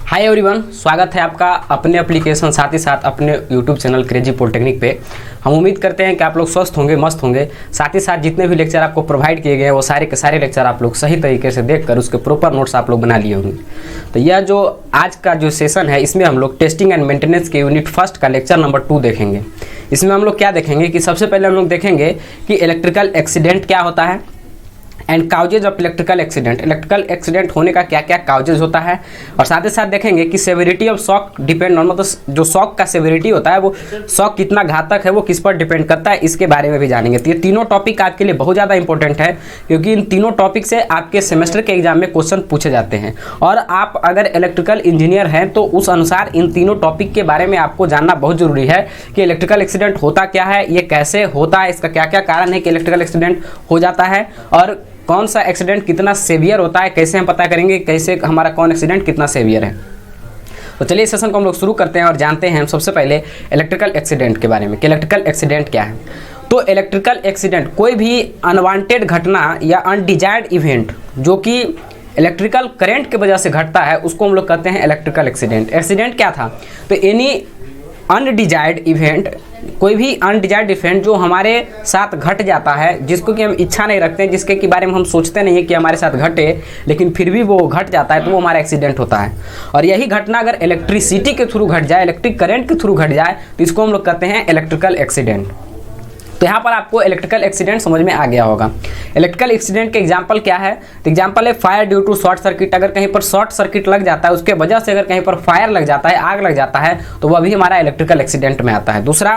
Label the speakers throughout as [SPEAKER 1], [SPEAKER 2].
[SPEAKER 1] Hi everyone, स्वागत है आपका अपने एप्लीकेशन साथ ही साथ अपने यूट्यूब चैनल क्रेजी पॉलिटेक्निक पे। हम उम्मीद करते हैं कि आप लोग स्वस्थ होंगे, मस्त होंगे। साथ ही साथ जितने भी लेक्चर आपको प्रोवाइड किए गए हैं वो सारे के सारे लेक्चर आप लोग सही तरीके से देखकर उसके प्रॉपर नोट्स आप लोग बना लिए होंगे। तो यह जो आज का जो सेशन है इसमें हम लोग टेस्टिंग एंड मेंटेनेंस के यूनिट फर्स्ट का लेक्चर नंबर 2 देखेंगे। इसमें हम लोग क्या देखेंगे कि सबसे पहले हम लोग देखेंगे कि इलेक्ट्रिकल एक्सीडेंट क्या होता है and causes of electrical accident. Electrical accident होने का क्या क्या काउजेज होता है, और साथ ही साथ देखेंगे कि severity of shock depend on, मतलब जो शॉक का सेवेरिटी होता है वो शॉक कितना घातक है वो किस पर डिपेंड करता है, इसके बारे में भी जानेंगे। तो ये तीनों टॉपिक आपके लिए बहुत ज़्यादा इंपॉर्टेंट है क्योंकि इन तीनों टॉपिक से आपके सेमेस्टर के एग्जाम में क्वेश्चन पूछे जाते हैं। और आप अगर इलेक्ट्रिकल इंजीनियर हैं तो उस अनुसार इन तीनों टॉपिक के बारे में आपको जानना बहुत जरूरी है कि इलेक्ट्रिकल एक्सीडेंट होता क्या है, ये कैसे होता है, इसका क्या क्या कारण है कि इलेक्ट्रिकल एक्सीडेंट हो जाता है, और कौन सा एक्सीडेंट कितना सेवियर होता है, कैसे हम पता करेंगे कैसे हमारा कौन एक्सीडेंट कितना सेवियर है। तो चलिए इस सेशन को हम लोग शुरू करते हैं और जानते हैं हम सबसे पहले इलेक्ट्रिकल एक्सीडेंट के बारे में कि इलेक्ट्रिकल एक्सीडेंट क्या है। तो इलेक्ट्रिकल एक्सीडेंट कोई भी अनवांटेड घटना या अनडिजायर्ड इवेंट जो कि इलेक्ट्रिकल करंट की वजह से घटता है उसको हम लोग कहते हैं इलेक्ट्रिकल एक्सीडेंट। एक्सीडेंट क्या था, तो एनी अनडिजायर्ड इवेंट, कोई भी अनडिजायर्ड इवेंट जो हमारे साथ घट जाता है, जिसको कि हम इच्छा नहीं रखते हैं, जिसके के बारे में हम सोचते नहीं है कि हमारे साथ घटे, लेकिन फिर भी वो घट जाता है, तो वो हमारा एक्सीडेंट होता है। और यही घटना अगर इलेक्ट्रिसिटी के थ्रू घट जाए, इलेक्ट्रिक करंट के थ्रू घट जाए, तो इसको हम लोग कहते हैं इलेक्ट्रिकल एक्सीडेंट। तो यहाँ पर आपको इलेक्ट्रिकल एक्सीडेंट समझ में आ गया होगा। इलेक्ट्रिकल एक्सीडेंट के एग्जांपल क्या है, तो एग्जांपल है fire due to short circuit. अगर कहीं पर शॉर्ट सर्किट लग जाता है, उसके वजह से अगर कहीं पर फायर लग जाता है, आग लग जाता है, तो वह भी हमारा इलेक्ट्रिकल एक्सीडेंट में आता है। दूसरा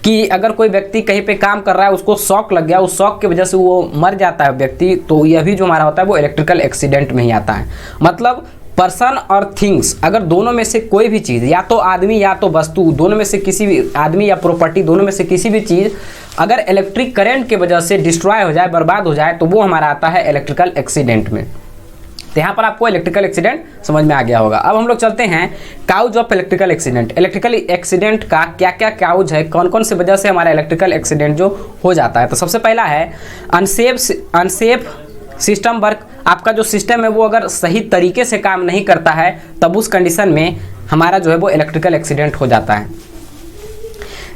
[SPEAKER 1] कि अगर कोई व्यक्ति कहीं पे काम कर रहा है, उसको शॉक लग गया, उस शॉक की वजह से वो मर जाता है व्यक्ति, तो यह भी जो हमारा होता है वो इलेक्ट्रिकल एक्सीडेंट में ही आता है। मतलब पर्सन और थिंग्स, अगर दोनों में से कोई भी चीज़, या तो आदमी या तो वस्तु, दोनों में से किसी भी, आदमी या प्रॉपर्टी, दोनों में से किसी भी चीज़ अगर इलेक्ट्रिक करंट की वजह से डिस्ट्रॉय हो जाए, बर्बाद हो जाए, तो वो हमारा आता है इलेक्ट्रिकल एक्सीडेंट में। तो यहाँ पर आपको इलेक्ट्रिकल एक्सीडेंट समझ में आ गया होगा। अब हम लोग चलते हैं cause of electrical accident. Electrical accident का क्या क्या काउज है, कौन कौन से वजह से हमारा इलेक्ट्रिकल एक्सीडेंट जो हो जाता है। तो सबसे पहला है अनसेफ सिस्टम वर्क। आपका जो सिस्टम है वो अगर सही तरीके से काम नहीं करता है, तब उस कंडीशन में हमारा जो है वो इलेक्ट्रिकल एक्सीडेंट हो जाता है।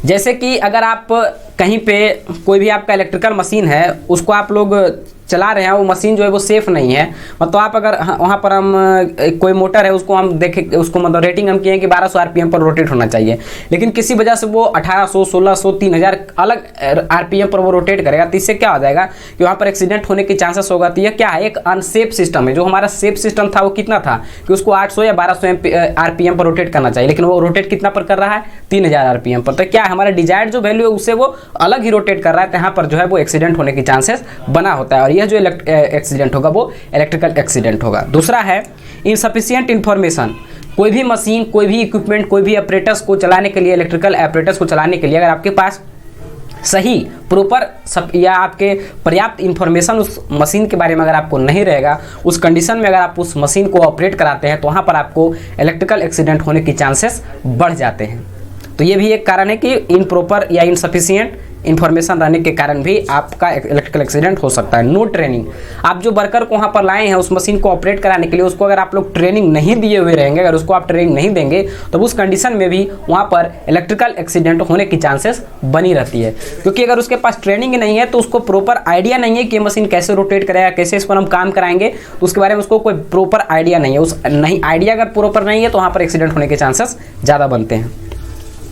[SPEAKER 1] जैसे कि अगर आप कहीं पे कोई भी आपका इलेक्ट्रिकल मशीन है, उसको आप लोग चला रहे हैं, वो मशीन जो है वो सेफ़ नहीं है, मतलब आप अगर वहाँ पर हम कोई मोटर है उसको हम देखें, उसको मतलब रेटिंग हम किए हैं कि 1200 आरपीएम पर रोटेट होना चाहिए, लेकिन किसी वजह से वो 1800, 1600, 3000 अलग आरपीएम पर वो रोटेट करेगा, तो इससे क्या हो जाएगा कि वहाँ पर एक्सीडेंट होने की चांसेस होगा। तो यह क्या है, एक अनसेफ सिस्टम है। जो हमारा सेफ सिस्टम था वो कितना था कि उसको 800 या 1200 आरपीएम पर रोटेट करना चाहिए, लेकिन वो रोटेट कितना पर कर रहा है, 3000 आरपीएम पर। तो क्या है, हमारा डिजायर्ड जो वैल्यू है उससे वो अलग ही रोटेट कर रहा है, तो यहाँ पर जो है वो एक्सीडेंट होने की चांसेस बना होता है, और यह जो एक्सीडेंट होगा वो इलेक्ट्रिकल एक्सीडेंट होगा। दूसरा है इनसफिशिएंट इंफॉर्मेशन। कोई भी मशीन, कोई भी इक्विपमेंट, कोई भी ऑपरेटर्स को चलाने के लिए, इलेक्ट्रिकल ऑपरेटर्स को चलाने के लिए अगर आपके पास सही प्रॉपर या आपके पर्याप्त इंफॉर्मेशन उस मशीन के बारे में अगर आपको नहीं रहेगा, उस कंडीशन में अगर आप उस मशीन को ऑपरेट कराते हैं, तो वहाँ पर आपको इलेक्ट्रिकल एक्सीडेंट होने की चांसेस बढ़ जाते हैं। तो ये भी एक कारण है कि इनप्रॉपर या इनसफिशिएंट इन्फॉर्मेशन रहने के कारण भी आपका इलेक्ट्रिकल एक्सीडेंट हो सकता है। नो ट्रेनिंग, आप जो वर्कर को वहाँ पर लाए हैं उस मशीन को ऑपरेट कराने के लिए, उसको अगर आप लोग ट्रेनिंग नहीं दिए हुए रहेंगे, अगर उसको आप ट्रेनिंग नहीं देंगे, तो उस कंडीशन में भी वहाँ पर इलेक्ट्रिकल एक्सीडेंट होने की चांसेस बनी रहती है। क्योंकि अगर उसके पास ट्रेनिंग नहीं है तो उसको प्रॉपर आइडिया नहीं है कि मशीन कैसे रोटेट करेगा, कैसे इस पर हम काम कराएंगे, तो उसके बारे में उसको कोई प्रॉपर आइडिया नहीं है। उस नहीं आइडिया अगर प्रॉपर नहीं है तो वहाँ पर एक्सीडेंट होने के चांसेस ज़्यादा बनते हैं।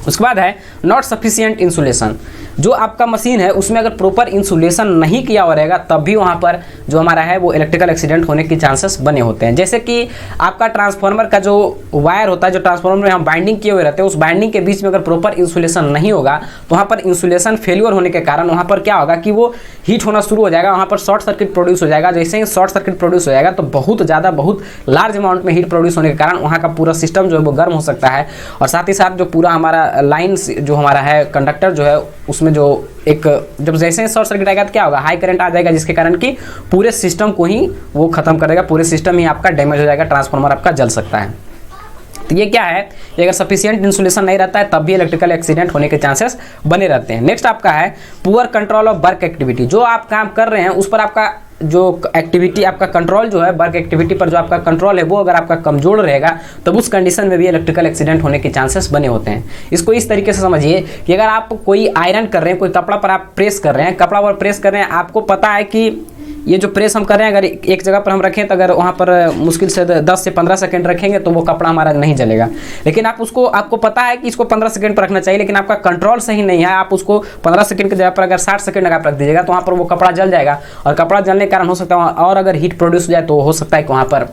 [SPEAKER 1] उसके बाद है नॉट सफिशिएंट इंसुलेशन। जो आपका मशीन है उसमें अगर प्रॉपर इंसुलेशन नहीं किया हुआ रहेगा, तब भी वहाँ पर जो हमारा है वो इलेक्ट्रिकल एक्सीडेंट होने के चांसेस बने होते हैं। जैसे कि आपका ट्रांसफार्मर का जो वायर होता है, जो ट्रांसफार्मर में हम बाइंडिंग किए हुए रहते हैं, उस बाइंडिंग के बीच में अगर प्रॉपर इंसुलेशन नहीं होगा, तो वहाँ पर इंसुलेशन फेलियर होने के कारण वहाँ पर क्या होगा कि वो हीट होना शुरू हो जाएगा, वहाँ पर शॉर्ट सर्किट प्रोड्यूस हो जाएगा। जैसे ही शॉर्ट सर्किट प्रोड्यूस हो जाएगा तो बहुत ज़्यादा, बहुत लार्ज अमाउंट में हीट प्रोड्यूस होने के कारण वहाँ का पूरा सिस्टम जो है वो गर्म हो सकता है, और साथ ही साथ जो पूरा हमारा लाइन जो हमारा है कंडक्टर जो है उसमें जो एक जब जैसे ही शॉर्ट सर्किट आएगा तो क्या होगा, हाई करंट आ जाएगा, जिसके कारण कि पूरे सिस्टम को ही वो खत्म करेगा, पूरे सिस्टम ही आपका डैमेज हो जाएगा, ट्रांसफार्मर आपका जल सकता है। तो ये क्या है, ये अगर सफिशिएंट इंसुलेशन नहीं रहता है तब भी इलेक्ट्रिकल एक्सीडेंट होने के चांसेस बने रहते हैं। नेक्स्ट आपका है poor control of work activity. जो आप काम कर रहे हैं उस पर आपका जो एक्टिविटी, आपका कंट्रोल जो है वर्क एक्टिविटी पर जो आपका कंट्रोल है वो अगर आपका कमजोर रहेगा तब उस कंडीशन में भी इलेक्ट्रिकल एक्सीडेंट होने के चांसेस बने होते हैं। इसको इस तरीके से समझिए कि अगर आप कोई आयरन कर रहे हैं, कोई कपड़ा पर आप प्रेस कर रहे हैं, कपड़ा पर प्रेस कर रहे हैं, आपको पता है कि ये जो प्रेस हम कर रहे हैं अगर एक जगह पर हम रखें तो अगर वहाँ पर मुश्किल से 10 से 15 सेकंड रखेंगे तो वो कपड़ा हमारा नहीं जलेगा। लेकिन आपको पता है कि इसको 15 सेकंड पर रखना चाहिए, लेकिन आपका कंट्रोल सही नहीं है, आप उसको 15 सेकंड की जगह पर अगर 60 सेकंड आप रख दीजिएगा तो वहाँ पर वो कपड़ा जल जाएगा, और कपड़ा जलने के कारण हो सकता है और अगर हीट प्रोड्यूस हो जाए तो हो सकता है कि वहाँ पर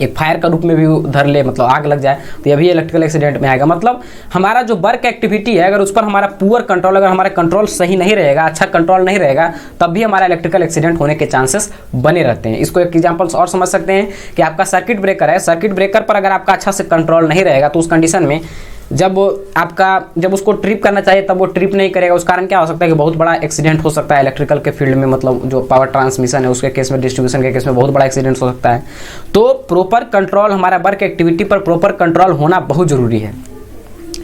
[SPEAKER 1] एक फायर का रूप में भी उधर ले, मतलब आग लग जाए, तो ये भी इलेक्ट्रिकल एक्सीडेंट में आएगा। मतलब हमारा जो वर्क एक्टिविटी है अगर उस पर हमारा पुअर कंट्रोल, अगर हमारा कंट्रोल सही नहीं रहेगा, अच्छा कंट्रोल नहीं रहेगा, तब भी हमारा इलेक्ट्रिकल एक्सीडेंट होने के चांसेस बने रहते हैं। इसको एक एग्जांपल और समझ सकते हैं कि आपका सर्किट ब्रेकर है, सर्किट ब्रेकर पर अगर आपका अच्छा से कंट्रोल नहीं रहेगा तो उस कंडीशन में जब उसको ट्रिप करना चाहिए तब वो ट्रिप नहीं करेगा। उस कारण क्या हो सकता है कि बहुत बड़ा एक्सीडेंट हो सकता है इलेक्ट्रिकल के फील्ड में, मतलब जो पावर ट्रांसमिशन है उसके केस में, डिस्ट्रीब्यूशन के केस में बहुत बड़ा एक्सीडेंट हो सकता है। तो प्रॉपर कंट्रोल, हमारा वर्क एक्टिविटी पर प्रॉपर कंट्रोल होना बहुत ज़रूरी है।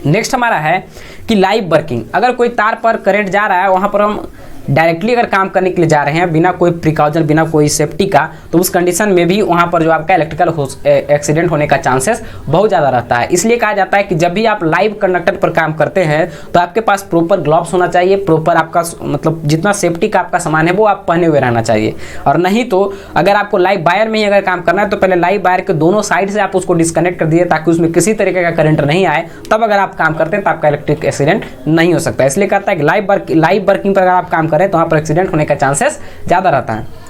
[SPEAKER 1] नेक्स्ट हमारा है कि लाइव वर्किंग। अगर कोई तार पर करंट जा रहा है, वहाँ पर हम डायरेक्टली अगर काम करने के लिए जा रहे हैं बिना कोई प्रिकॉशन, बिना कोई सेफ्टी का, तो उस कंडीशन में भी वहाँ पर जो आपका इलेक्ट्रिकल एक्सीडेंट होने का चांसेस बहुत ज़्यादा रहता है। इसलिए कहा जाता है कि जब भी आप लाइव कंडक्टर पर काम करते हैं तो आपके पास प्रॉपर ग्लव्स होना चाहिए, प्रॉपर आपका मतलब जितना सेफ्टी का आपका सामान है वो आप पहने हुए रहना चाहिए। और नहीं तो अगर आपको लाइव वायर में ही अगर काम करना है तो पहले लाइव वायर के दोनों साइड से आप उसको डिस्कनेक्ट कर दीजिए ताकि उसमें किसी तरीके का करंट नहीं आए, तब अगर आप काम करते हैं तो आपका इलेक्ट्रिक एक्सीडेंट नहीं हो सकता। इसलिए कहता है कि लाइव वर्किंग पर अगर आप काम करें तो वहाँ पर एक्सीडेंट होने का चांसेस ज़्यादा रहता है।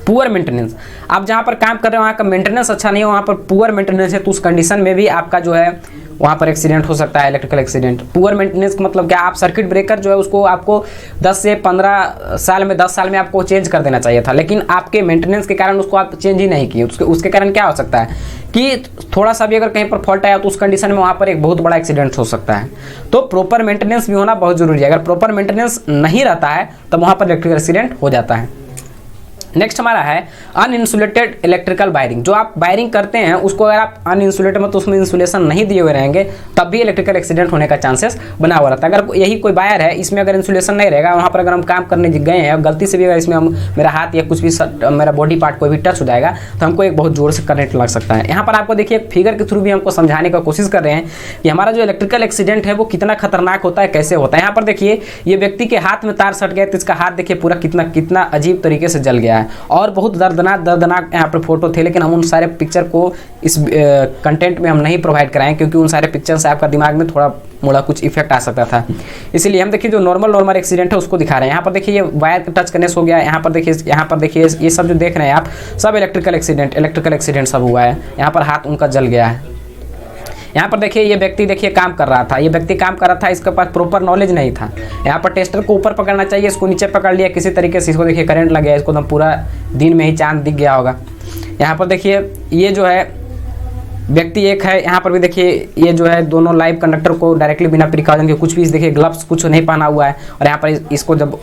[SPEAKER 1] पुअर मेंटेनेंस, आप जहाँ पर काम कर रहे हो वहाँ का मेंटेनेंस अच्छा नहीं है, वहाँ पर पुअर मेंटेनेंस है, तो उस कंडीशन में भी आपका जो है वहाँ पर एक्सीडेंट हो सकता है, इलेक्ट्रिकल एक्सीडेंट। पुअर मेंटेनेंस का मतलब क्या, आप सर्किट ब्रेकर जो है उसको आपको 10 से 15 साल में 10 साल में आपको चेंज कर देना चाहिए था, लेकिन आपके मेंटेनेंस के कारण उसको आप चेंज ही नहीं किए। उसके कारण क्या हो सकता है कि थोड़ा सा भी अगर कहीं पर फॉल्ट आया तो उस कंडीशन में वहाँ पर एक बहुत बड़ा एक्सीडेंट हो सकता है। तो प्रॉपर मेंटेनेंस भी होना बहुत जरूरी है। अगर प्रॉपर मेंटेनेंस नहीं रहता है तब वहाँ पर इलेक्ट्रिकल एक्सीडेंट हो जाता है। नेक्स्ट हमारा है अनइंसुलेटेड इलेक्ट्रिकल वायरिंग। जो आप वायरिंग करते हैं उसको अगर आप अनइंसुलेटेड मतलब उसमें इंसुलेशन नहीं दिए हुए रहेंगे तब भी इलेक्ट्रिकल एक्सीडेंट होने का चांसेस बना हुआ रहता है। अगर यही कोई वायर है, इसमें अगर इंसुलेशन नहीं रहेगा, वहाँ पर अगर हम काम करने गए हैं गलती से भी अगर इसमें मेरा हाथ या कुछ भी मेरा बॉडी पार्ट कोई भी टच हो जाएगा तो हमको एक बहुत जोर से करंट लग सकता है। यहाँ पर आपको देखिए फिगर के थ्रू भी हमको समझाने का कोशिश कर रहे हैं कि हमारा जो इलेक्ट्रिकल एक्सीडेंट है वो कितना खतरनाक होता है, कैसे होता है। यहाँ पर देखिए ये व्यक्ति के हाथ में तार सट गया तो इसका हाथ देखिए पूरा कितना अजीब तरीके से जल गया है, और बहुत दर्दनाक यहाँ पर फोटो थे, लेकिन हम उन सारे पिक्चर को इस कंटेंट में हम नहीं प्रोवाइड कराएं क्योंकि उन सारे पिक्चर से आपका दिमाग में थोड़ा मोड़ा कुछ इफेक्ट आ सकता था। इसीलिए हम देखिए जो नॉर्मल एक्सीडेंट है उसको दिखा रहे हैं। यहाँ पर देखिए ये वायर टच करने से हो गया, यहाँ पर देखिए ये सब जो देख रहे हैं आप सब इलेक्ट्रिकल एक्सीडेंट सब हुआ है। यहाँ पर हाथ उनका जल गया है। यहाँ पर देखिए ये व्यक्ति देखिए काम कर रहा था, इसके पास प्रॉपर नॉलेज नहीं था। यहाँ पर टेस्टर को ऊपर पकड़ना चाहिए, इसको नीचे पकड़ लिया किसी तरीके से, इसको देखिए करंट लग गया, इसको तो पूरा दिन में ही चांद दिख गया होगा। यहाँ पर देखिए ये जो है व्यक्ति एक है, यहाँ पर भी देखिए ये जो है दोनों लाइव कंडक्टर को डायरेक्टली बिना प्रिकॉशन के कुछ भी देखिए ग्लव्स कुछ नहीं पहना हुआ है, और यहाँ पर इसको जब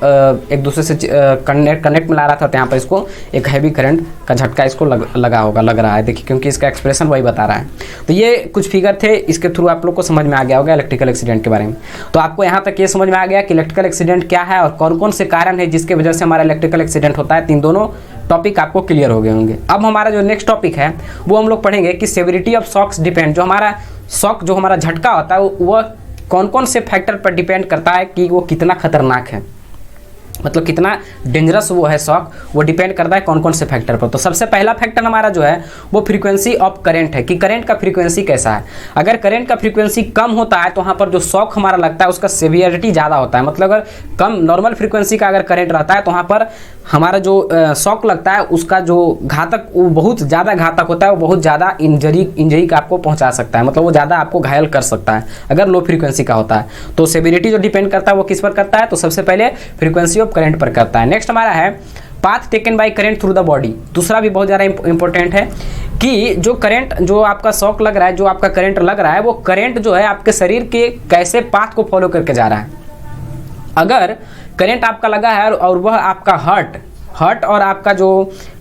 [SPEAKER 1] एक दूसरे से कनेक्ट मिला रहा था तो यहाँ पर इसको एक हैवी करंट का झटका इसको लग रहा है, देखिए क्योंकि इसका एक्सप्रेशन वही बता रहा है। तो ये कुछ फिगर थे, इसके थ्रू आप लोग को समझ में आ गया होगा इलेक्ट्रिकल एक्सीडेंट के बारे में। तो आपको यहाँ तक ये समझ में आ गया कि इलेक्ट्रिकल एक्सीडेंट क्या है और कौन कौन से कारण है जिसके वजह से हमारा इलेक्ट्रिकल एक्सीडेंट होता है। तीन दोनों टॉपिक आपको क्लियर हो गए होंगे। अब हमारा जो नेक्स्ट टॉपिक है वो हम लोग पढ़ेंगे कि सेवरिटी ऑफ शॉक्स डिपेंड, जो हमारा शॉक जो हमारा झटका होता है वो कौन कौन से फैक्टर पर डिपेंड करता है कि वो कितना खतरनाक है, मतलब कितना डेंजरस वो है शॉक, वो डिपेंड करता है कौन कौन से फैक्टर पर। तो सबसे पहला फैक्टर हमारा जो है वो फ्रीक्वेंसी ऑफ करंट है कि करंट का फ्रीक्वेंसी कैसा है। अगर करंट का फ्रीक्वेंसी कम होता है तो वहाँ पर जो शॉक हमारा लगता है उसका सेवियरिटी ज़्यादा होता है। मतलब अगर कम नॉर्मल फ्रीक्वेंसी का अगर करंट रहता है तो वहाँ पर हमारा जो शॉक लगता है उसका जो घातक वो बहुत ज़्यादा घातक होता है, वो बहुत ज़्यादा इंजरी का आपको पहुँचा सकता है, मतलब वो ज़्यादा आपको घायल कर सकता है अगर लो फ्रीक्वेंसी का होता है। तो सेवियरिटी जो डिपेंड करता है वो किस पर करता है, तो सबसे पहले फ्रीक्वेंसी ऑफ करंट पर करता है। नेक्स्ट हमारा है path taken by current through the body. दूसरा भी बहुत ज़्यादा इंपॉर्टेंट है कि जो करंट जो आपका शॉक लग रहा है, जो आपका करंट लग रहा है, वो करंट जो है आपके शरीर के कैसे पाथ को फॉलो करके जा रहा है। अगर करंट आपका लगा है और वह आपका हार्ट और आपका जो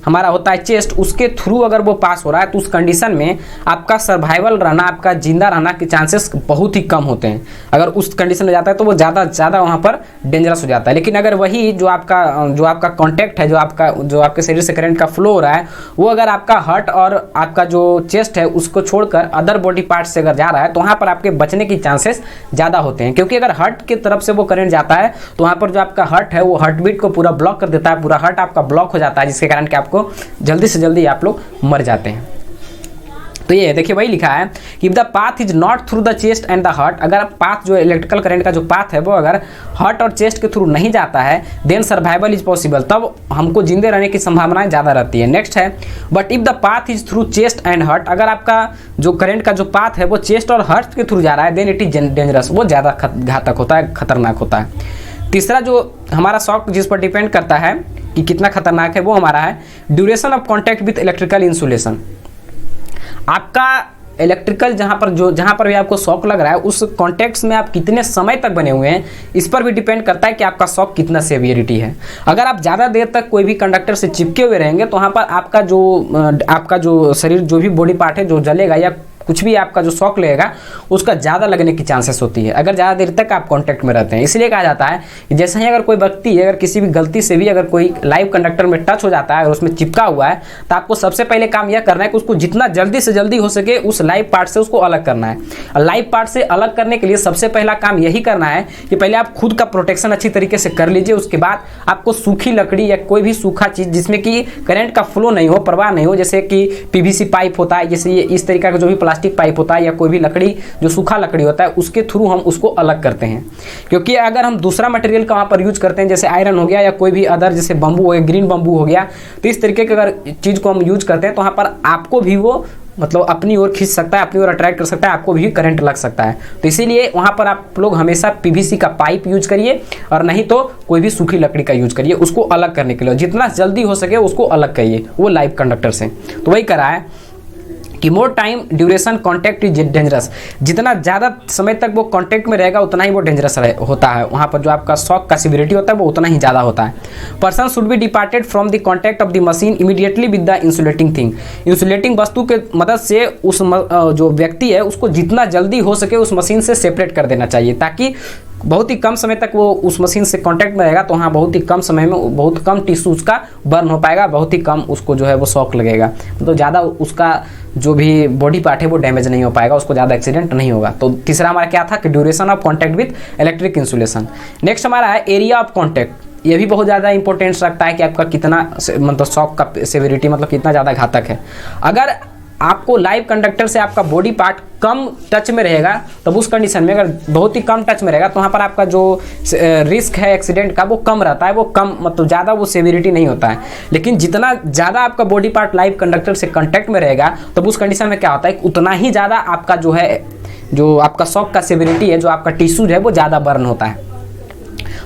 [SPEAKER 1] हमारा होता है चेस्ट, उसके थ्रू अगर वो पास हो रहा है तो उस कंडीशन में आपका सर्वाइवल रहना, आपका जिंदा रहना के चांसेस बहुत ही कम होते हैं। अगर उस कंडीशन में जाता है तो वो ज़्यादा वहाँ पर डेंजरस हो जाता है। लेकिन अगर वही जो आपका कॉन्टैक्ट है, जो आपके शरीर से करंट का फ्लो हो रहा है, वो अगर आपका हार्ट और आपका जो चेस्ट है उसको छोड़कर अदर बॉडी पार्ट से अगर जा रहा है तो वहाँ पर आपके बचने की चांसेस ज़्यादा होते हैं। क्योंकि अगर हार्ट की तरफ से वो करंट जाता है तो वहाँ पर जो आपका हार्ट है वो हार्ट बीट को पूरा ब्लॉक कर देता है, पूरा हार्ट आपका ब्लॉक हो जाता है, जिसके कारण कि आपको जल्दी से जल्दी आप लोग मर जाते हैं। तो ये देखिए वही लिखा है कि the path is not through the chest and the heart, अगर पाथ जो इलेक्ट्रिकल करंट का जो पाथ है वो अगर हार्ट और चेस्ट के थ्रू नहीं जाता है देन सर्वाइवल इज पॉसिबल, तब हमको जिंदे रहने की संभावनाएं ज़्यादा रहती है। नेक्स्ट है but if the path is through chest and heart, अगर आपका जो करंट का जो पाथ है वो चेस्ट और हार्ट के थ्रू जा रहा है देन इट इज डेंजरस, वो ज़्यादा घातक होता है, खतरनाक होता है। तीसरा जो हमारा शॉक जिस पर डिपेंड करता है कि कितना खतरनाक है वो हमारा है duration of contact with electrical insulation. आपका इलेक्ट्रिकल जहाँ पर भी आपको शॉक लग रहा है उस कॉन्टैक्ट्स में आप कितने समय तक बने हुए हैं, इस पर भी डिपेंड करता है कि आपका शॉक कितना सेवियरिटी है। अगर आप ज़्यादा देर तक कोई भी कंडक्टर से चिपके हुए रहेंगे तो वहाँ पर आपका जो शरीर जो भी बॉडी पार्ट है जो जलेगा या कुछ भी आपका जो शॉक लगेगा उसका ज़्यादा लगने की चांसेस होती है अगर ज़्यादा देर तक आप कांटेक्ट में रहते हैं। इसलिए कहा जाता है कि जैसे ही अगर कोई व्यक्ति अगर किसी भी गलती से भी अगर कोई लाइव कंडक्टर में टच हो जाता है और उसमें चिपका हुआ है तो आपको सबसे पहले काम यह करना है कि उसको जितना जल्दी से जल्दी हो सके उस लाइव पार्ट से उसको अलग करना है। और लाइव पार्ट से अलग करने के लिए सबसे पहला काम यही करना है कि पहले आप खुद का प्रोटेक्शन अच्छी तरीके से कर लीजिए। उसके बाद आपको सूखी लकड़ी या कोई भी सूखा चीज़ जिसमें कि करंट का फ्लो नहीं हो, प्रवाह नहीं हो, जैसे कि पीवीसी पाइप होता है, जैसे ये इस तरीका का जो भी प्लास्टिक पाइप होता है या कोई भी लकड़ी जो सूखा लकड़ी होता है उसके थ्रू हम उसको अलग करते हैं। क्योंकि अगर हम दूसरा मटेरियल का वहाँ पर यूज करते हैं जैसे आयरन हो गया या कोई भी अदर जैसे बम्बू हो गया, ग्रीन बम्बू हो गया, तो इस तरीके की अगर चीज़ को हम यूज करते हैं तो वहाँ पर आपको भी वो मतलब अपनी ओर खींच सकता है, अपनी ओर अट्रैक्ट कर सकता है, आपको भी करंट लग सकता है। तो इसीलिए वहाँ पर आप लोग हमेशा पीवीसी का पाइप यूज करिए और नहीं तो कोई भी सूखी लकड़ी का यूज करिए उसको अलग करने के लिए। जितना जल्दी हो सके उसको अलग करिए वो लाइव कंडक्टर से। तो वही करा है कि more time duration contact is dangerous, जितना ज़्यादा समय तक वो कॉन्टैक्ट में रहेगा उतना ही वो डेंजरस होता है। वहाँ पर जो आपका शॉक का सिवियरिटी होता है वो उतना ही ज़्यादा होता है। Person should be departed from the contact of the machine immediately with the insulating thing, insulating वस्तु के मदद से उस जो व्यक्ति है उसको जितना जल्दी हो सके उस मशीन से सेपरेट कर देना चाहिए, ताकि बहुत ही कम समय तक वो उस मशीन से कांटेक्ट में रहेगा तो हाँ बहुत ही कम समय में बहुत कम टिश्यू उसका बर्न हो पाएगा, बहुत ही कम उसको जो है वो शॉक लगेगा, तो ज़्यादा उसका जो भी बॉडी पार्ट है वो डैमेज नहीं हो पाएगा, उसको ज़्यादा एक्सीडेंट नहीं होगा। तो तीसरा हमारा क्या था कि duration of contact with electric insulation. Next हमारा है एरिया ऑफ कॉन्टैक्ट। ये भी बहुत ज़्यादा इंपॉर्टेंस रखता है कि आपका कितना मतलब शॉक का सेवेरिटी मतलब कितना ज़्यादा घातक है। अगर आपको लाइव कंडक्टर से आपका बॉडी पार्ट कम टच में रहेगा तब उस कंडीशन में अगर बहुत ही कम टच में रहेगा तो वहाँ पर आपका जो रिस्क है एक्सीडेंट का वो कम रहता है, वो कम मतलब ज़्यादा वो सेवियरिटी नहीं होता है। लेकिन जितना ज़्यादा आपका बॉडी पार्ट लाइव कंडक्टर से कांटेक्ट में रहेगा तब उस कंडीशन में क्या होता है उतना ही ज़्यादा आपका जो है जो आपका शॉक का सेवियरिटी है जो आपका टिश्यू है वो ज़्यादा बर्न होता है।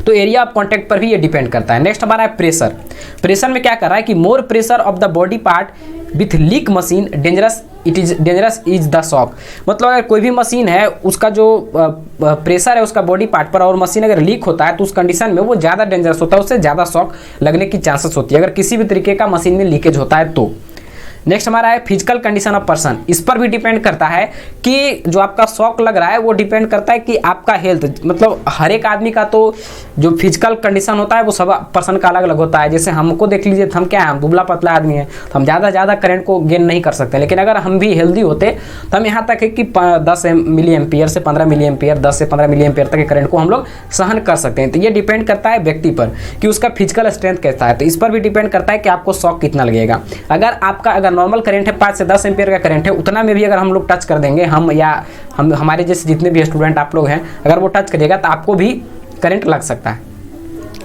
[SPEAKER 1] तो एरिया ऑफ कांटेक्ट पर भी ये डिपेंड करता है। नेक्स्ट हमारा है प्रेशर। प्रेशर में क्या कर रहा है कि more pressure of the body part with leak machine dangerous is the shock. मतलब अगर कोई भी मशीन है उसका जो प्रेशर है उसका बॉडी पार्ट पर और मशीन अगर लीक होता है तो उस कंडीशन में वो ज़्यादा डेंजरस होता है, उससे ज़्यादा शॉक लगने की चांसेस होती है अगर किसी भी तरीके का मशीन में लीकेज होता है तो। नेक्स्ट हमारा है फिजिकल कंडीशन ऑफ पर्सन। इस पर भी डिपेंड करता है कि जो आपका शॉक लग रहा है वो डिपेंड करता है कि आपका हेल्थ मतलब हर एक आदमी का तो जो फिजिकल कंडीशन होता है वो सब पर्सन का अलग अलग होता है। जैसे हमको देख लीजिए, हम क्या है, हम दुबला पतला आदमी है तो हम ज़्यादा करंट को गेन नहीं कर सकते, लेकिन अगर हम भी हेल्दी होते तो हम यहाँ तक है कि 10 मिली एम्पियर से 15 मिली एम्पियर 10 से 15 मिली एम्पियर तक के करंट को हम लोग सहन कर सकते हैं। तो ये डिपेंड करता है व्यक्ति पर कि उसका फिजिकल स्ट्रेंथ कैसा है, तो इस पर भी डिपेंड करता है कि आपको शॉक कितना लगेगा। अगर नॉर्मल करंट है 5 से 10 एम्पियर का करंट है उतना में भी अगर हम लोग टच कर देंगे हम हमारे जैसे जितने भी स्टूडेंट आप लोग हैं अगर वो टच करिएगा तो आपको भी करंट लग सकता है।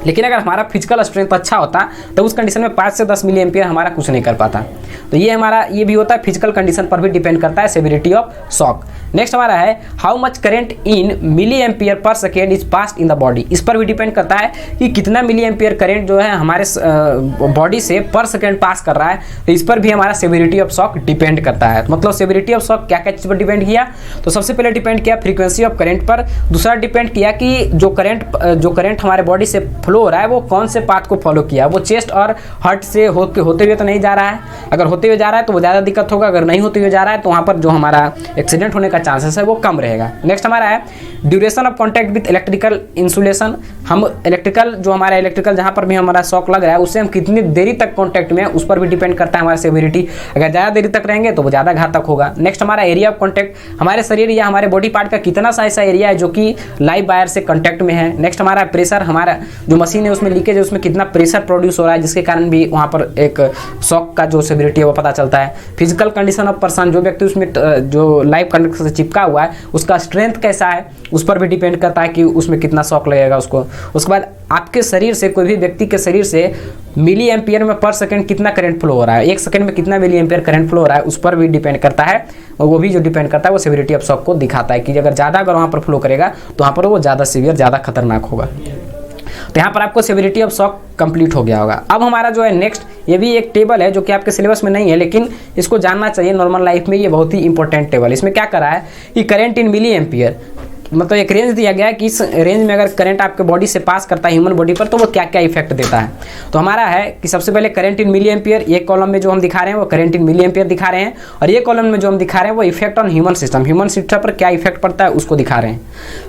[SPEAKER 1] लेकिन अगर हमारा फिजिकल स्ट्रेंथ अच्छा होता तो उस कंडीशन में 5 से 10 मिली एम्पियर हमारा कुछ नहीं कर पाता। तो ये भी होता है फिजिकल कंडीशन पर भी डिपेंड करता है सेवियरिटी ऑफ शॉक। नेक्स्ट हमारा है how much current in milli ampere per second is passed in the body. इस पर भी डिपेंड करता है कि कितना मिली एम्पियर करेंट जो है हमारे बॉडी से पर सेकेंड पास कर रहा है। तो इस पर भी हमारा सेवेरिटी ऑफ शॉक डिपेंड करता है। तो मतलब सेवेरिटी ऑफ शॉक क्या क्या चीज़ पर डिपेंड किया, तो सबसे पहले डिपेंड किया फ्रीक्वेंसी ऑफ करेंट पर, दूसरा डिपेंड किया कि जो करंट हमारे बॉडी से फ्लो हो रहा है वो कौन से पाथ को फॉलो किया, वो चेस्ट और हार्ट से होते हुए तो नहीं जा रहा है। अगर होते हुए जा रहा है तो वो ज़्यादा दिक्कत होगा, अगर नहीं होते हुए जा रहा है तो वहाँ पर जो हमारा एक्सीडेंट होने का चांसेस है वो कम रहेगा। नेक्स्ट हमारा है duration of contact with electrical insulation. हम इलेक्ट्रिकल जहाँ पर भी हमारा शॉक लग रहा है उससे हम कितनी देरी तक कॉन्टैक्ट में, उस पर भी डिपेंड करता है हमारा सेवेरिटी। अगर ज़्यादा देरी तक रहेंगे तो वो ज़्यादा घातक होगा। नेक्स्ट हमारा एरिया ऑफ कॉन्टैक्ट, हमारे शरीर या हमारे बॉडी पार्ट का कितना सा ऐसा एरिया है जो कि लाइव वायर से कॉन्टैक्ट में है। नेक्स्ट हमारा प्रेशर, हमारा जो मशीन है उसमें लीकेज है उसमें कितना प्रेशर प्रोड्यूस हो रहा है, जिसके कारण भी वहाँ पर एक शॉक का जो सेवेरिटी है वो पता चलता है। फिजिकल कंडीशन ऑफ पर्सन, जो व्यक्ति उसमें जो लाइव कनेक्ट से चिपका हुआ है उसका स्ट्रेंथ कैसा है, उस पर भी डिपेंड करता है कि उसमें कितना शॉक लगेगा उसको। उसके बाद आपके शरीर से, कोई भी व्यक्ति के शरीर से मिली एम्पियर में पर सेकंड कितना करंट फ्लो हो रहा है, एक सेकंड में कितना मिली एम्पियर करंट फ्लो हो रहा है, उस पर भी डिपेंड करता है। और वो भी जो डिपेंड करता है वो सेवेरिटी ऑफ शॉक को दिखाता है कि अगर वहाँ पर फ्लो करेगा तो वहाँ पर वो ज़्यादा सीवियर, ज़्यादा खतरनाक होगा। तो यहाँ पर आपको सेवेरिटी ऑफ शॉक कंप्लीट हो गया होगा। अब हमारा जो है नेक्स्ट, ये भी एक टेबल है जो कि आपके सिलेबस में नहीं है लेकिन इसको जानना चाहिए नॉर्मल लाइफ में, ये बहुत ही इंपॉर्टेंट टेबल। इसमें क्या करा है कि करंट इन मिली एम्पियर, मतलब एक रेंज दिया गया है कि इस रेंज में अगर करंट आपके बॉडी से पास करता है ह्यूमन बॉडी पर तो वो क्या क्या इफेक्ट देता है। तो हमारा है कि सबसे पहले करंट इन मिली एम्पियर, एक कॉलम में जो हम दिखा रहे हैं वो करंट इन मिली एम्पियर दिखा रहे हैं, और ये कॉलम में जो हम दिखा रहे हैं वो इफेक्ट ऑन ह्यूमन सिस्टम पर क्या इफेक्ट पड़ता है उसको दिखा रहे हैं।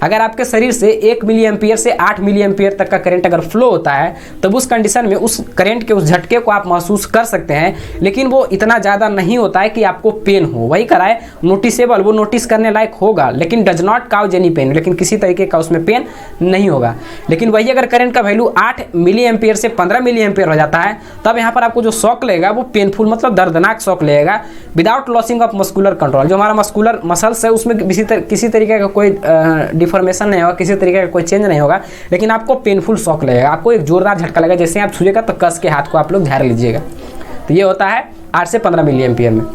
[SPEAKER 1] अगर आपके शरीर से 1 मिली एम्पियर से 8 मिली एम्पियर तक का करंट अगर फ्लो होता है तब उस कंडीशन में उस करंट के उस झटके को आप महसूस कर सकते हैं, लेकिन वो इतना ज़्यादा नहीं होता है कि आपको पेन हो। वही कराए नोटिसेबल, वो नोटिस करने लायक होगा लेकिन does not cause any pain, लेकिन किसी तरीके का उसमें पेन नहीं होगा। लेकिन वही अगर करंट का वैल्यू 8 मिली एम्पियर से 15 मिली एम्पियर हो जाता है तब यहाँ पर आपको जो शॉक लगेगा वो पेनफुल, मतलब दर्दनाक शॉक लगेगा, without losing of muscular control. जो हमारा मस्कुलर मसल्स है उसमें किसी तरीके का कोई डिफॉर्मेशन नहीं होगा, किसी तरीके का कोई चेंज नहीं होगा, लेकिन आपको पेनफुल शॉक लगेगा, आपको एक जोरदार झटका लगेगा। जैसे आप छुएगा तो कस के हाथ को आप लोग झाड़ लीजिएगा। तो ये होता है 8 से 15 मिली एम्पियर में।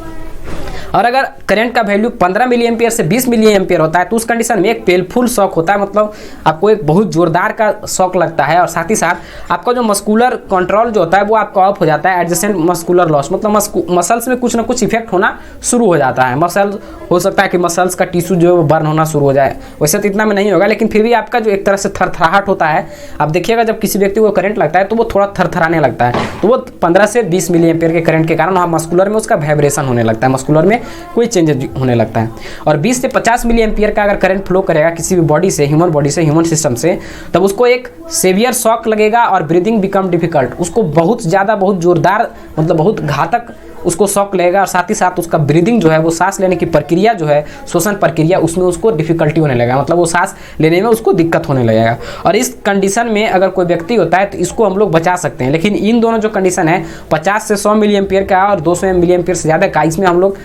[SPEAKER 1] और अगर करंट का वैल्यू 15 मिली एम्पियर से 20 मिली एम्पियर होता है तो उस कंडीशन में एक पेनफुल शॉक होता है, मतलब आपको एक बहुत जोरदार का शॉक लगता है, और साथ ही साथ आपका जो मस्कुलर कंट्रोल जो होता है वो आपका ऑफ हो जाता है, एडजेसेंट मस्कुलर लॉस, मतलब मसल्स में कुछ ना कुछ इफेक्ट होना शुरू हो जाता है। मसल हो सकता है कि मसल्स का टिश्यू जो है वो बर्न होना शुरू हो जाए, वैसे तो इतना में नहीं होगा लेकिन फिर भी आपका जो एक तरह से थरथराहट होता है। आप देखिएगा जब किसी व्यक्ति को करंट लगता है तो वो थोड़ा थरथराने लगता है, तो वो 15 से 20 मिली एम्पियर के करंट के कारण वहाँ मस्कुलर में उसका वाइब्रेशन होने लगता है, मस्कुलर में कोई चेंजेस होने लगता है। और 20 से 50 मिली एम्पियर का अगर करंट फ्लो करेगा किसी भी बॉडी से, ह्यूमन सिस्टम से, तब उसको एक सेवियर शॉक लगेगा और ब्रीदिंग बिकम डिफिकल्ट, उसको बहुत ज़्यादा, बहुत जोरदार, मतलब बहुत घातक उसको शॉक लगेगा, और साथ ही साथ उसका ब्रीदिंग जो है वो सांस लेने की प्रक्रिया जो है, श्वसन प्रक्रिया, उसमें उसको डिफिकल्टी होने लगेगा, मतलब वो सांस लेने में उसको दिक्कत होने लगेगा। और इस कंडीशन में अगर कोई व्यक्ति होता है तो इसको हम लोग बचा सकते हैं। लेकिन इन दोनों जो कंडीशन है 50 से 100 मिली एम्पियर का और 200 मिली एम्पियर से ज़्यादा का, इसमें हम लोग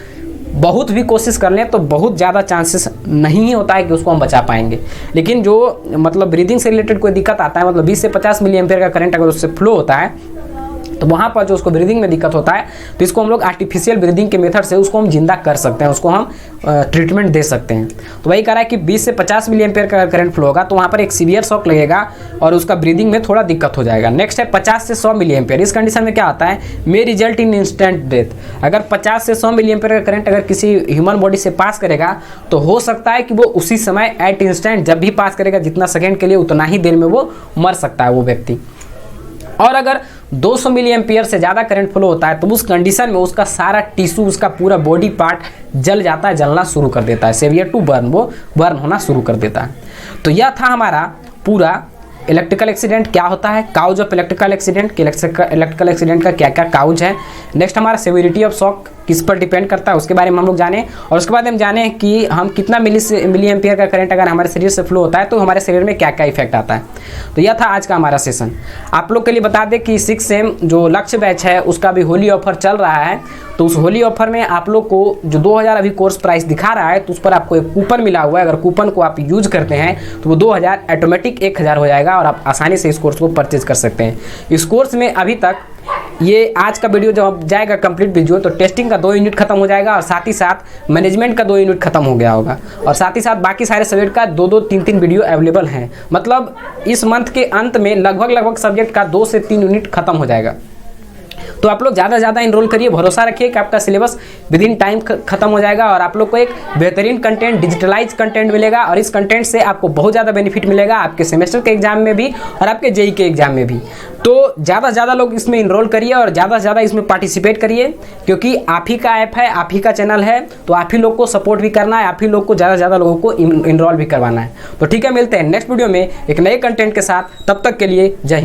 [SPEAKER 1] बहुत भी कोशिश कर लें तो बहुत ज़्यादा चांसेस नहीं होता है कि उसको हम बचा पाएंगे। लेकिन जो मतलब ब्रीदिंग से रिलेटेड कोई दिक्कत आता है, मतलब 20 से 50 मिली एम्पियर का करंट अगर उससे फ्लो होता है तो वहाँ पर जो उसको ब्रीदिंग में दिक्कत होता है तो इसको हम लोग आर्टिफिशियल ब्रीदिंग के मेथड से उसको हम जिंदा कर सकते हैं, उसको हम ट्रीटमेंट दे सकते हैं। तो वही कह रहा है कि 20 से 50 मिली एम्पियर का करंट फ्लो होगा तो वहाँ पर एक सीवियर शॉक लगेगा और उसका ब्रीदिंग में थोड़ा दिक्कत हो जाएगा। नेक्स्ट है 50 से 100 मिली एम्पियर। इस कंडीशन में क्या होता है, may result in instant death. अगर 50 से 100 मिली एम्पियर का करंट अगर किसी ह्यूमन बॉडी से पास करेगा तो हो सकता है कि वो उसी समय एट इंस्टेंट जब भी पास करेगा, जितना सेकेंड के लिए, उतना ही देर में वो मर सकता है वो व्यक्ति। और अगर 200 मिली एम्पियर से ज़्यादा करंट फ्लो होता है तो उस कंडीशन में उसका सारा टिश्यू, उसका पूरा बॉडी पार्ट जल जाता है, जलना शुरू कर देता है, सेवियर टू बर्न, वो बर्न होना शुरू कर देता है। तो यह था हमारा पूरा इलेक्ट्रिकल एक्सीडेंट क्या होता है, काउज ऑफ इलेक्ट्रिकल एक्सीडेंट, कि इलेक्ट्रिकल एक्सीडेंट का क्या क्या काउज है। नेक्स्ट हमारा सेविरिटी ऑफ शॉक किस पर डिपेंड करता है उसके बारे में हम लोग जाने, और उसके बाद हम जाने कि हम कितना मिली एम्पियर का करंट अगर हमारे शरीर से फ्लो होता है तो हमारे शरीर में क्या क्या इफेक्ट आता है। तो यह था आज का हमारा सेशन। आप लोग के लिए बता दें कि 6 सेम जो लक्ष्य बैच है उसका भी होली ऑफर चल रहा है। तो उस होली ऑफर में आप लोग को जो 2000 अभी कोर्स प्राइस दिखा रहा है तो उस पर आपको एक कूपन मिला हुआ है। अगर कूपन को आप यूज करते हैं तो वो 2000 ऑटोमेटिक 1000 हो जाएगा और आप आसानी से इस कोर्स को परचेज कर सकते हैं। इस कोर्स में अभी तक ये आज का वीडियो जब जाएगा कंप्लीट वीडियो, तो टेस्टिंग का 2 यूनिट खत्म हो जाएगा और साथ ही साथ मैनेजमेंट का 2 यूनिट खत्म हो गया होगा, और साथ ही साथ बाकी सारे सब्जेक्ट का 2-2, 3-3 वीडियो अवेलेबल हैं। मतलब इस मंथ के अंत में लगभग सब्जेक्ट का 2 से 3 यूनिट खत्म हो जाएगा। तो आप लोग ज़्यादा से ज़्यादा इनरोल करिए, भरोसा रखिए कि आपका सिलेबस विद इन टाइम खत्म हो जाएगा और आप लोग को एक बेहतरीन कंटेंट, डिजिटलाइज कंटेंट मिलेगा, और इस कंटेंट से आपको बहुत ज़्यादा बेनिफिट मिलेगा आपके सेमेस्टर के एग्जाम में भी और आपके जेईई के एग्जाम में भी। तो ज़्यादा से ज़्यादा लोग इसमें इनरोल करिए और ज़्यादा से ज़्यादा इसमें पार्टिसिपेट करिए, क्योंकि आप ही का ऐप है, आप ही का चैनल है, तो आप ही लोग को सपोर्ट भी करना है, आप ही लोग को ज़्यादा से ज़्यादा लोगों को इनरोल भी करवाना है। तो ठीक है, मिलते हैं नेक्स्ट वीडियो में एक नए कंटेंट के साथ, तब तक के लिए जय हिंद।